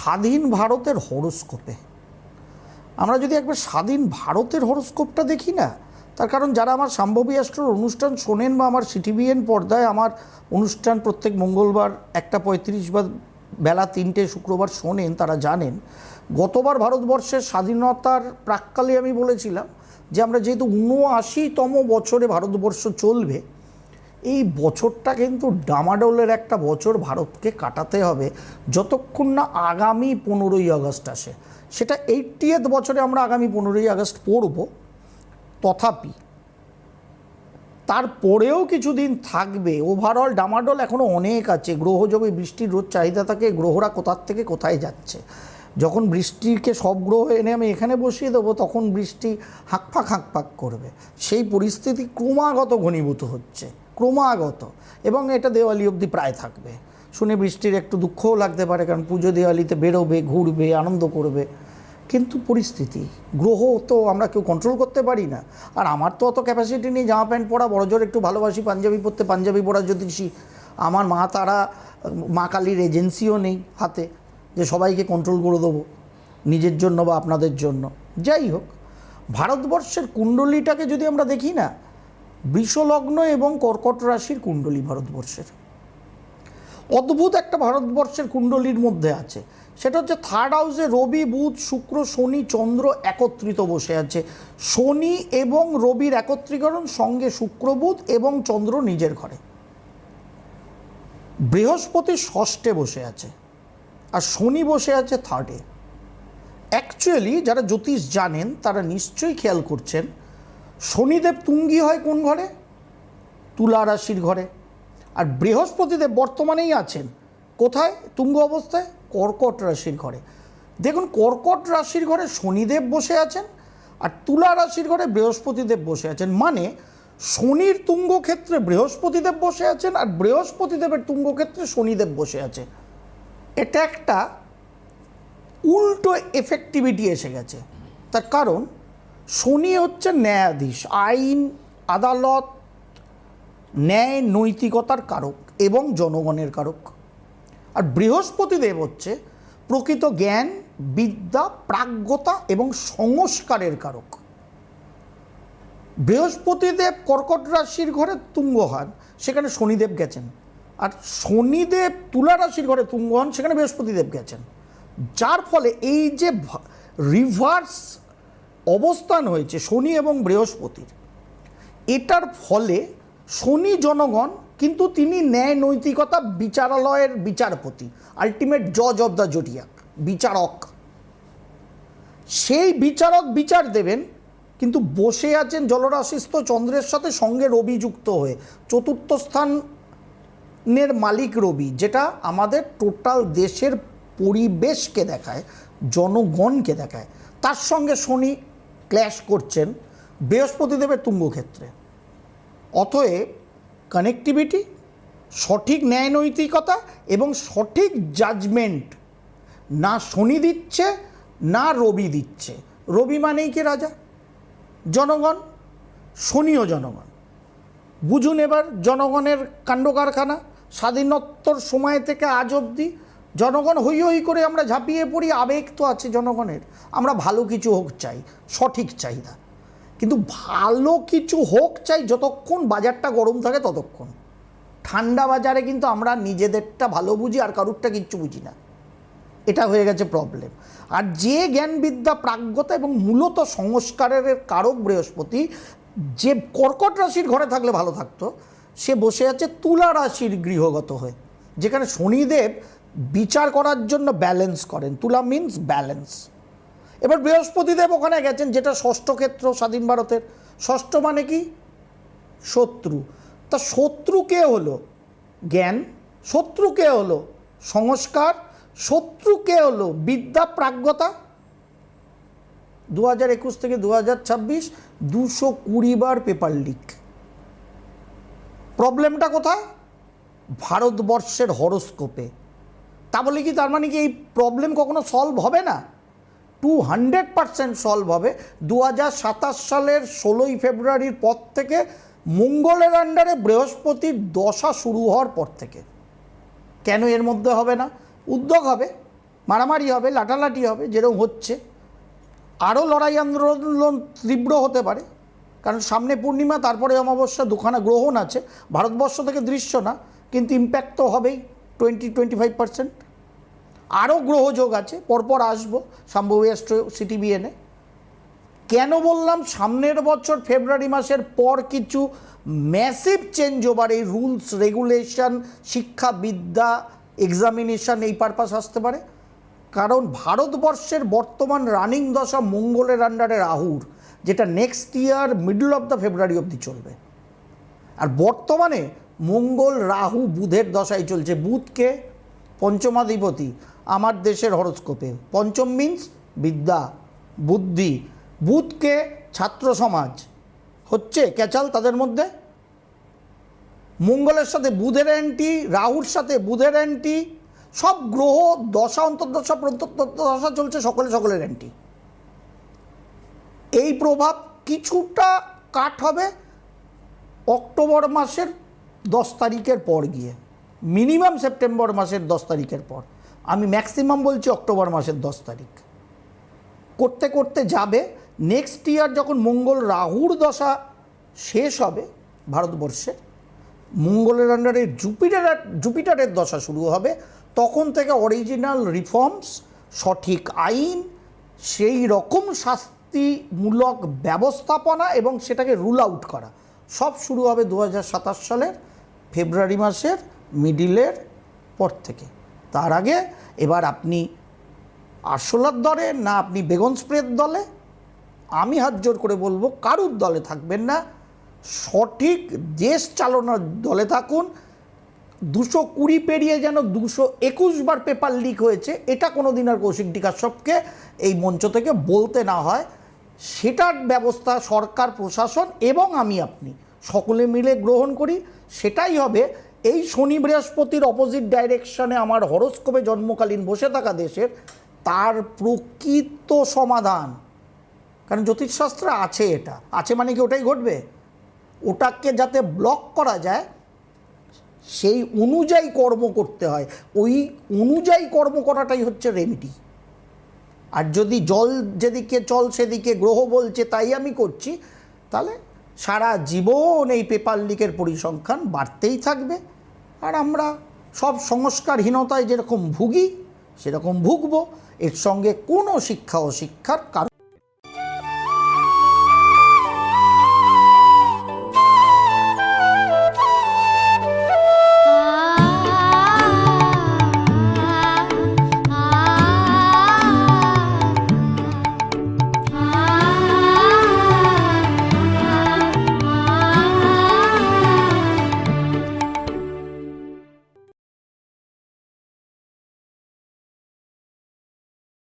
স্বাধীন ভারতের হরোস্কোপে আমরা যদি একবার স্বাধীন ভারতের হরোস্কোপটা দেখি না, তার কারণ যারা আমার সম্ভবী অ্যাস্ট্রোর অনুষ্ঠান শোনেন বা আমার সিটিভিএন পর্দায় আমার অনুষ্ঠান প্রত্যেক মঙ্গলবার 1:35 বা বেলা 3টে শুক্রবার শোনেন, তারা জানেন গতবার ভারতবর্ষের স্বাধীনতার প্রাক্কালে আমি বলেছিলাম যে আমরা যেহেতু 79তম বছরে ভারতবর্ষ চলবে, এই বছরটা কিন্তু ডামাডোলের একটা বছর ভারতকে কাটাতে হবে যতক্ষণ না আগামী 15ই আগস্ট আসে। সেটা 80th বছরে আমরা আগামী 15ই আগস্ট পড়ব, তথাপি তারপরেও কিছুদিন থাকবে। ওভারঅল ডামাডোল এখনও অনেক আছে। গ্রহযোগে বৃষ্টির রোজ চাহিদা থাকে, গ্রহরা কোথার থেকে কোথায় যাচ্ছে। যখন বৃষ্টিকে সব গ্রহ এনে আমি এখানে বসিয়ে দেবো, তখন বৃষ্টি হাঁকফাঁক করবে। সেই পরিস্থিতি ক্রমাগত ঘনীভূত হচ্ছে, ক্রমাগত, এবং এটা দেওয়ালি অবধি প্রায় থাকবে। শুনে বৃষ্টির একটু দুঃখও লাগতে পারে, কারণ পুজো দেওয়ালিতে বেরোবে, ঘুরবে, আনন্দ করবে, কিন্তু পরিস্থিতি গ্রহ তো আমরা কেউ কন্ট্রোল করতে পারি না। আর আমার তো অত ক্যাপাসিটি নেই জামা প্যান্ট পরা, বড়জোর একটু ভালোবাসি পাঞ্জাবি পরতে, পাঞ্জাবি পরা জ্যোতিষী। আমার মা তারা মা কালীর এজেন্সিও নেই হাতে যে সবাইকে কন্ট্রোল করে দেবো নিজের জন্য বা আপনাদের জন্য। যাই হোক, ভারতবর্ষের কুণ্ডলিটাকে যদি আমরা দেখি না, বৃষলগ্ন এবং কর্কট রাশির কুণ্ডলী ভারতবর্ষের অদ্ভুত একটা ভারতবর্ষের কুণ্ডলীর মধ্যে আছে। সেটা হচ্ছে থার্ড হাউসে রবি, বুধ, শুক্র, শনি, চন্দ্র একত্রিত বসে আছে। শনি এবং রবির একত্রীকরণ, সঙ্গে শুক্র, বুধ এবং চন্দ্র নিজের ঘরে। বৃহস্পতি ষষ্ঠে বসে আছে আর শনি বসে আছে থার্ডে। অ্যাকচুয়ালি যারা জ্যোতিষ জানেন তারা নিশ্চয়ই খেয়াল করছেন, শনিদেব তুঙ্গি হয় কোন ঘরে? তুলা রাশির ঘরে। আর বৃহস্পতিদেব বর্তমানেই আছেন কোথায় তুঙ্গ অবস্থায়? কর্কট রাশির ঘরে। দেখুন, কর্কট রাশির ঘরে শনিদেব বসে আছেন আর তুলা রাশির ঘরে বৃহস্পতিদেব বসে আছেন। মানে শনির তুঙ্গ ক্ষেত্রে বৃহস্পতিদেব বসে আছেন আর বৃহস্পতিদেবের তুঙ্গ ক্ষেত্রে শনিদেব বসে আছে। এটা একটা উল্টো এফেক্টিভিটি এসে গেছে। তার কারণ শনি হচ্ছে ন্যায়াধীশ, আইন, আদালত, ন্যায়, নৈতিকতার কারক এবং জনগণের কারক। আর বৃহস্পতিদেব হচ্ছে প্রকৃত জ্ঞান, বিদ্যা, প্রাজ্ঞতা এবং সংস্কারের কারক। বৃহস্পতিদেব কর্কট রাশির ঘরে তুঙ্গ হন, সেখানে শনিদেব গেছেন। আর শনিদেব তুলা রাশির ঘরে তুঙ্গ হন, সেখানে বৃহস্পতিদেব গেছেন। যার ফলে এই যে রিভার্স অবস্থান হয়েছে শনি এবং বৃহস্পতির, এটার ফলে শনি জনগণ, কিন্তু তিনি ন্যায়, নৈতিকতা, বিচারালয়ের বিচারপতি, আলটিমেট জজ অব দ্য জোডিয়াক, বিচারক। সেই বিচারক বিচার দেবেন, কিন্তু বসে আছেন জলরাশিস্থ চন্দ্রের সাথে, সঙ্গে রবি যুক্ত হয়ে। চতুর্থ স্থানের মালিক রবি, যেটা আমাদের টোটাল দেশের পরিবেশকে দেখায়, জনগণকে দেখায়। তার সঙ্গে শনি ক্ল্যাশ করছেন বৃহস্পতিদেবের তুঙ্গক্ষেত্রে। অতএব কানেক্টিভিটি, সঠিক ন্যায় নৈতিকতা এবং সঠিক জাজমেন্ট না শনি দিচ্ছে না রবি দিচ্ছে। রবি মানেই কি রাজা, জনগণ, শনিও জনগণ। বুঝুন এবার জনগণের কাণ্ড কারখানা। স্বাধীনোত্তর সময় থেকে আজ অবধি জনগণ হই হই করে আমরা ঝাঁপিয়ে পড়ি। আবেগ তো আছে জনগণের, আমরা ভালো কিছু হোক চাই, সঠিক চাহিদা। কিন্তু ভালো কিছু হোক চাই যতক্ষণ বাজারটা গরম থাকে ততক্ষণ। ঠান্ডা বাজারে কিন্তু আমরা নিজেদেরটা ভালো বুঝি আর কারুরটা কিচ্ছু বুঝি না। এটা হয়ে গেছে প্রবলেম। আর যে জ্ঞান, বিদ্যা, প্রাজ্ঞতা এবং মূলত সংস্কারের কারক বৃহস্পতি, যে কর্কট রাশির ঘরে থাকলে ভালো থাকতো, সে বসে আছে তুলা রাশির গৃহগত হয়ে, যেখানে শনিদেব বিচার করার জন্য ব্যালেন্স করেন। তুলা মিন্স ব্যালেন্স। এবার বৃহস্পতিদেব ওখানে গেছেন, যেটা ষষ্ঠ ক্ষেত্র স্বাধীন ভারতের। ষষ্ঠ মানে কি? শত্রু। তা শত্রু কে হলো? জ্ঞান। শত্রু কে হলো? সংস্কার। শত্রু কে হলো? বিদ্যা, প্রাজ্ঞতা। 2021 থেকে 2026 220 বার পেপার লিক। প্রবলেমটা কোথায়? ভারতবর্ষের হরোস্কোপে। তা বলে কি তার মানে কি এই প্রবলেম কখনো সলভ হবে না? 200% সলভ হবে 2027 সালের 16ই ফেব্রুয়ারির পর থেকে, মঙ্গলের আন্ডারে বৃহস্পতির দশা শুরু হওয়ার পর থেকে। কেন এর মধ্যে হবে না? উদ্যোগ হবে, মারামারি হবে, লাঠালাঠি হবে, যেরকম হচ্ছে। আরও লড়াই আন্দোলন তীব্র হতে পারে, কারণ সামনে পূর্ণিমা, তারপরে অমাবস্যা, দুখানা গ্রহণ আছে। ভারতবর্ষ থেকে দৃশ্য না, কিন্তু ইম্প্যাক্ট তো হবেই 20-25%। আরও গ্রহযোগ আছে, পরপর আসবো শাম্ভবী অ্যাস্ট্রো সিটিবিএনে। কেন বললাম সামনের বছর ফেব্রুয়ারি মাসের পর কিছু ম্যাসিভ চেঞ্জ ওভার, এই রুলস রেগুলেশন, শিক্ষাবিদ্যা, এক্সামিনেশন, এই পারপাস আসতে পারে। কারণ ভারতবর্ষের বর্তমান রানিং দশা মঙ্গলের আন্ডারে রাহুর, যেটা next year middle of the February অবধি চলবে। আর বর্তমানে মঙ্গল রাহু বুধের দশায় চলছে। বুধকে পঞ্চমাধিপতি আমার দেশের হরোস্কোপে, পঞ্চম মিন্স বিদ্যা, বুদ্ধি। বুধকে ছাত্র সমাজ হচ্ছে ক্যাচাল তাদের মধ্যে। মঙ্গলের সাথে বুধের অ্যান্টি, রাহুর সাথে বুধের অ্যান্টি, সব গ্রহ দশা অন্তর্দশা প্রন্তর্দশা চলছে, সকলের অ্যান্টি। এই প্রভাব কিছুটা কাট হবে অক্টোবর মাসের 10 তারিখের পর গিয়ে, মিনিমাম সেপ্টেম্বর মাসের 10 তারিখের পর। আমি ম্যাক্সিমাম বলছি অক্টোবর মাসের 10 তারিখ। করতে করতে যাবে নেক্সট ইয়ার যখন মঙ্গল রাহুর দশা শেষ হবে ভারতবর্ষে, মঙ্গলের আন্ডারে জুপিটারের দশা শুরু হবে। তখন থেকে অরিজিনাল রিফর্মস, সঠিক আইন, সেই রকম শাস্তিমূলক ব্যবস্থাপনা এবং সেটাকে রুল আউট করা সব শুরু হবে 2027 সালের ফেব্রুয়ারি মাসের মিডিলের পর থেকে। তার আগে এবার আপনি আরশোলার দলে না আপনি বেগুন স্প্রের দলে, আমি হাত জোর করে বলবো কারুর দলে থাকবেন না, সঠিক দেশ চালানোর দলে থাকুন। 220 পেরিয়ে যেন 221 বার পেপার লিক হয়েছে, এটা কোনো দিন আর কৌশিক কাশ্যপকে এই মঞ্চ থেকে বলতে না হয়। সেটার ব্যবস্থা সরকার, প্রশাসন এবং আমি আপনি সকলে মিলে গ্রহণ করি। সেটাই হবে এই শনি বৃহস্পতির অপোজিট ডাইরেকশনে আমার হরোস্কোপে জন্মকালীন বসে থাকা দেশের, তার প্রকৃত সমাধান। কারণ জ্যোতিষশাস্ত্রে আছে, এটা আছে মানে কি ওটাই ঘটবে? ওটাকে যাতে ব্লক করা যায় সেই অনুযায়ী কর্ম করতে হয়, ওই অনুযায়ী কর্ম করাটাই হচ্ছে রেমেডি। আর যদি জল যেদিকে চল সেদিকে গ্রহ বলছে তাই আমি করছি, তাহলে সারা জীবন এই পেপার লিকের পরিসংখ্যান বাড়তেই থাকবে। আর আমরা সব সংস্কারহীনতায় যেরকম ভুগি সেরকম ভুগবো। এর সঙ্গে কোনো শিক্ষা ও শিক্ষার কারণ